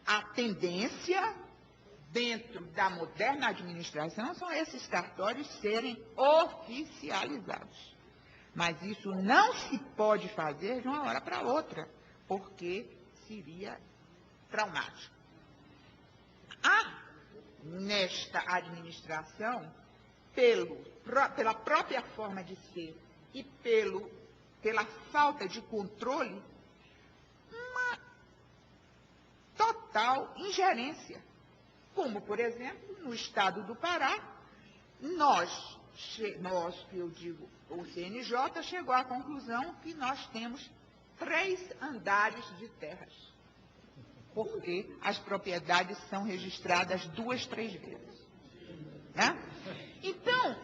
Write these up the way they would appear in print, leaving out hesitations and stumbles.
a tendência, dentro da moderna administração, são esses cartórios serem oficializados. Mas isso não se pode fazer de uma hora para outra, porque seria traumático. Há, nesta administração, pela própria forma de ser e pela falta de controle, uma total ingerência. Como, por exemplo, no estado do Pará, que eu digo, o CNJ chegou à conclusão que nós temos 3 andares de terras, porque as propriedades são registradas 2, 3 vezes. Né? Então,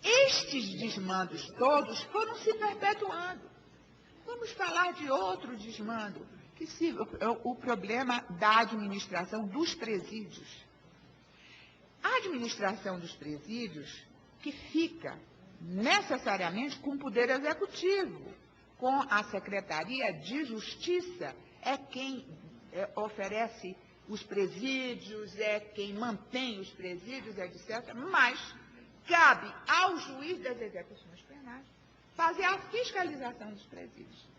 estes desmandos todos foram se perpetuando. Vamos falar de outro desmando, o problema da administração dos presídios. A administração dos presídios, que fica necessariamente com o Poder Executivo, com a Secretaria de Justiça, é quem oferece os presídios, é quem mantém os presídios, etc. Mas cabe ao juiz das execuções penais fazer a fiscalização dos presídios.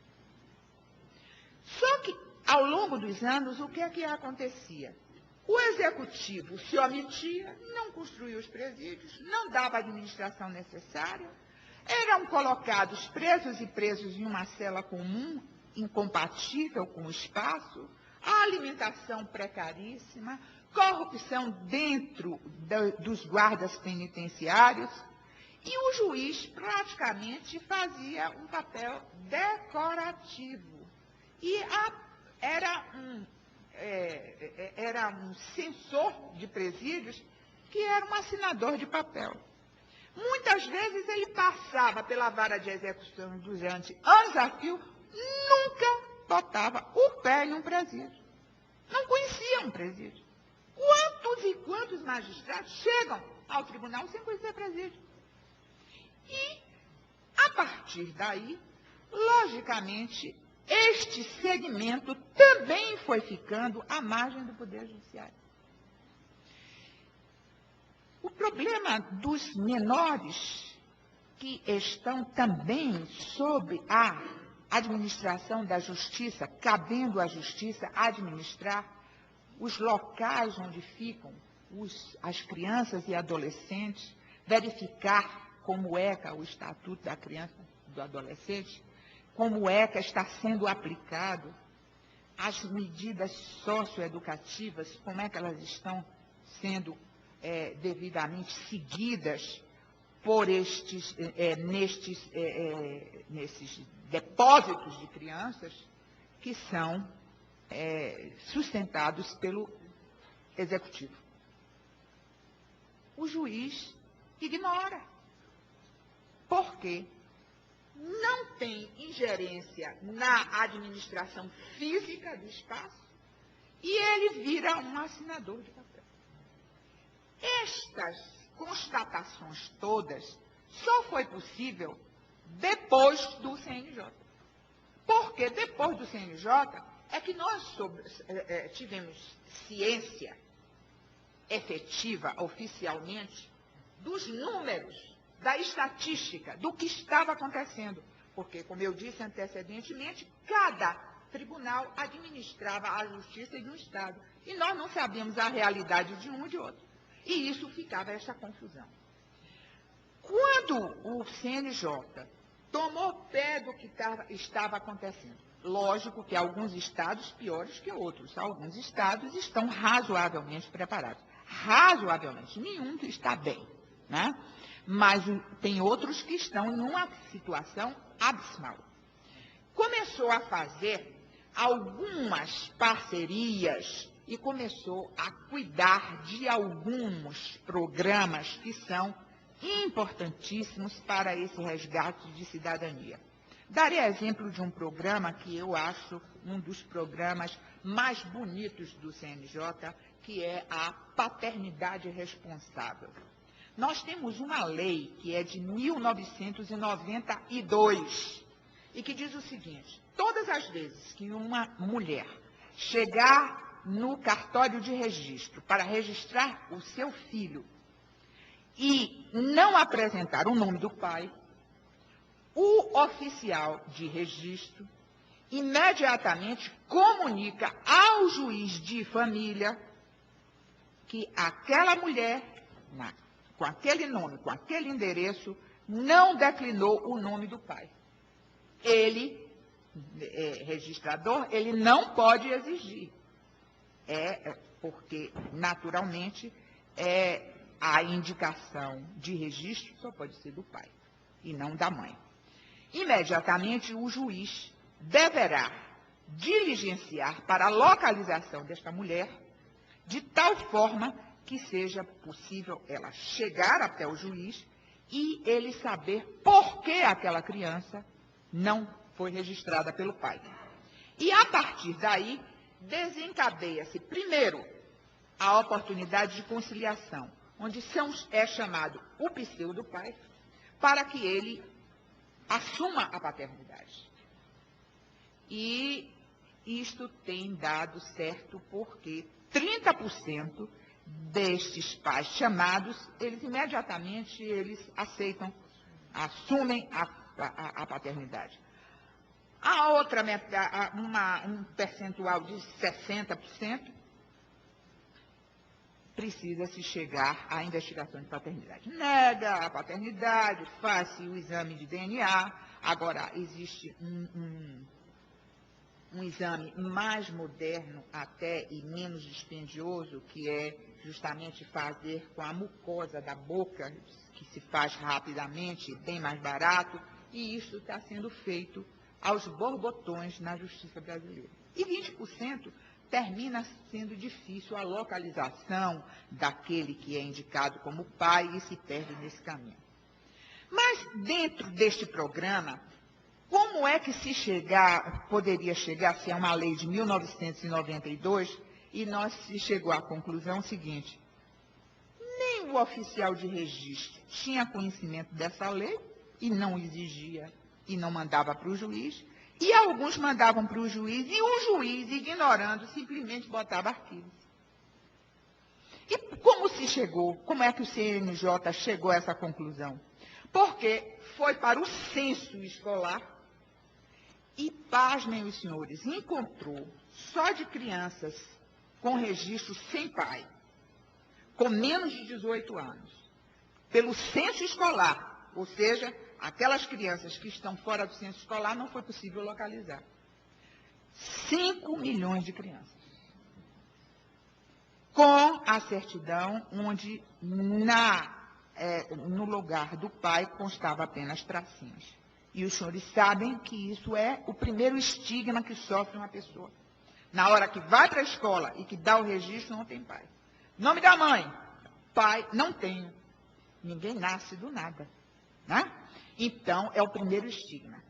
Só que, ao longo dos anos, o que é que acontecia? O executivo se omitia, não construía os presídios, não dava a administração necessária, eram colocados presos e presos em uma cela comum, incompatível com o espaço, a alimentação precaríssima, corrupção dentro dos guardas penitenciários, e o juiz praticamente fazia um papel decorativo. E era um censor de presídios que era um assinador de papel. Muitas vezes ele passava pela vara de execução durante anos a fio, nunca botava o pé em um presídio. Não conhecia um presídio. Quantos e quantos magistrados chegam ao tribunal sem conhecer presídio? E, a partir daí, logicamente, este segmento também foi ficando à margem do Poder Judiciário. O problema dos menores, que estão também sob a administração da Justiça, cabendo à Justiça administrar os locais onde ficam as crianças e adolescentes, verificar como é que o Estatuto da Criança e do Adolescente, como é que está sendo aplicado, as medidas socioeducativas, como é que elas estão sendo devidamente seguidas por nesses depósitos de crianças que são sustentados pelo Executivo. O juiz ignora. Por quê? Não tem ingerência na administração física do espaço e ele vira um assinador de papel. Estas constatações todas só foi possível depois do CNJ. Porque depois do CNJ é que nós tivemos ciência efetiva, oficialmente, dos números, da estatística, do que estava acontecendo. Porque, como eu disse antecedentemente, cada tribunal administrava a justiça de um Estado. E nós não sabíamos a realidade de um e de outro. E isso ficava essa confusão. Quando o CNJ tomou pé do que estava acontecendo, lógico que alguns estados piores que outros, alguns estados estão razoavelmente preparados. Razoavelmente, nenhum está bem, né? Mas tem outros que estão numa situação abismal. Começou a fazer algumas parcerias e começou a cuidar de alguns programas que são importantíssimos para esse resgate de cidadania. Darei exemplo de um programa que eu acho um dos programas mais bonitos do CNJ, que é a paternidade responsável. Nós temos uma lei que é de 1992 e que diz o seguinte: todas as vezes que uma mulher chegar no cartório de registro para registrar o seu filho e não apresentar o nome do pai, o oficial de registro imediatamente comunica ao juiz de família que aquela mulher, com aquele nome, com aquele endereço, não declinou o nome do pai. Ele, registrador, ele não pode exigir. Porque, naturalmente, a indicação de registro só pode ser do pai e não da mãe. Imediatamente, o juiz deverá diligenciar para a localização desta mulher, de tal forma que seja possível ela chegar até o juiz e ele saber por que aquela criança não foi registrada pelo pai. E, a partir daí, desencadeia-se, primeiro, a oportunidade de conciliação, onde é chamado o pseudo pai, para que ele assuma a paternidade. E isto tem dado certo porque 30% destes pais chamados, eles imediatamente aceitam, assumem a paternidade. A outra, um percentual de 60%, precisa-se chegar à investigação de paternidade. Nega a paternidade, faz-se o exame de DNA. Agora, existe um exame mais moderno até e menos dispendioso, que é justamente fazer com a mucosa da boca, que se faz rapidamente, bem mais barato, e isso está sendo feito aos borbotões na justiça brasileira. E 20% termina sendo difícil a localização daquele que é indicado como pai e se perde nesse caminho. Mas, dentro deste programa, como é que poderia chegar-se a uma lei de 1992 e se chegou à conclusão seguinte: nem o oficial de registro tinha conhecimento dessa lei e não exigia e não mandava para o juiz, e alguns mandavam para o juiz e o juiz, ignorando, simplesmente botava arquivos. E como é que o CNJ chegou a essa conclusão? Porque foi para o censo escolar e, pasmem os senhores, encontrou só de crianças com registro sem pai, com menos de 18 anos, pelo censo escolar, ou seja, aquelas crianças que estão fora do censo escolar não foi possível localizar. 5 milhões de crianças. Com a certidão onde no lugar do pai constava apenas tracinhos. E os senhores sabem que isso é o primeiro estigma que sofre uma pessoa. Na hora que vai para a escola e que dá o registro, não tem pai. Nome da mãe? Pai, não tenho. Ninguém nasce do nada, né? Então, é o primeiro estigma.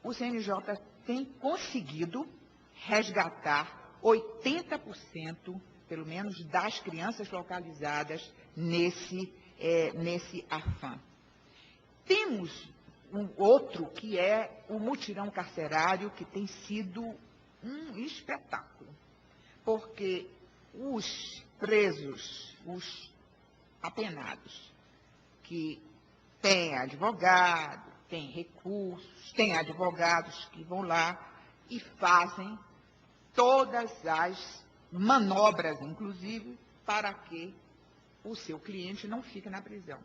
O CNJ tem conseguido resgatar 80%, pelo menos, das crianças localizadas nesse afã. Temos um outro, que é o mutirão carcerário, que tem sido um espetáculo, porque os presos, os apenados, que têm advogado, têm recursos, têm advogados que vão lá e fazem todas as manobras, inclusive, para que o seu cliente não fique na prisão.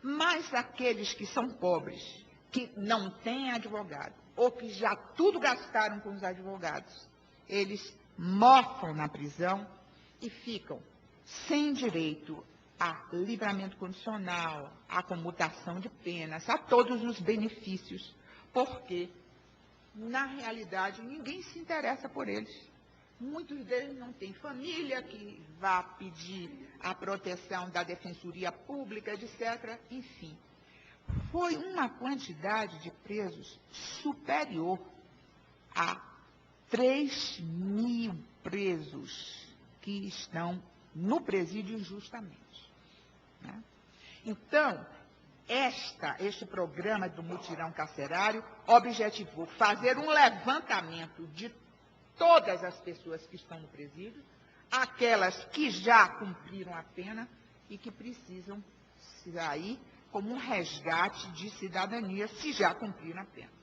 Mas aqueles que são pobres, que não têm advogado, ou que já tudo gastaram com os advogados, eles mofam na prisão e ficam sem direito a livramento condicional, a comutação de penas, a todos os benefícios, porque, na realidade, ninguém se interessa por eles. Muitos deles não têm família que vá pedir a proteção da defensoria pública, etc. Enfim, foi uma quantidade de presos superior a 3.000 presos que estão no presídio injustamente, né? Então, este programa do mutirão carcerário objetivou fazer um levantamento de todas as pessoas que estão no presídio, aquelas que já cumpriram a pena e que precisam sair como um resgate de cidadania se já cumpriram a pena.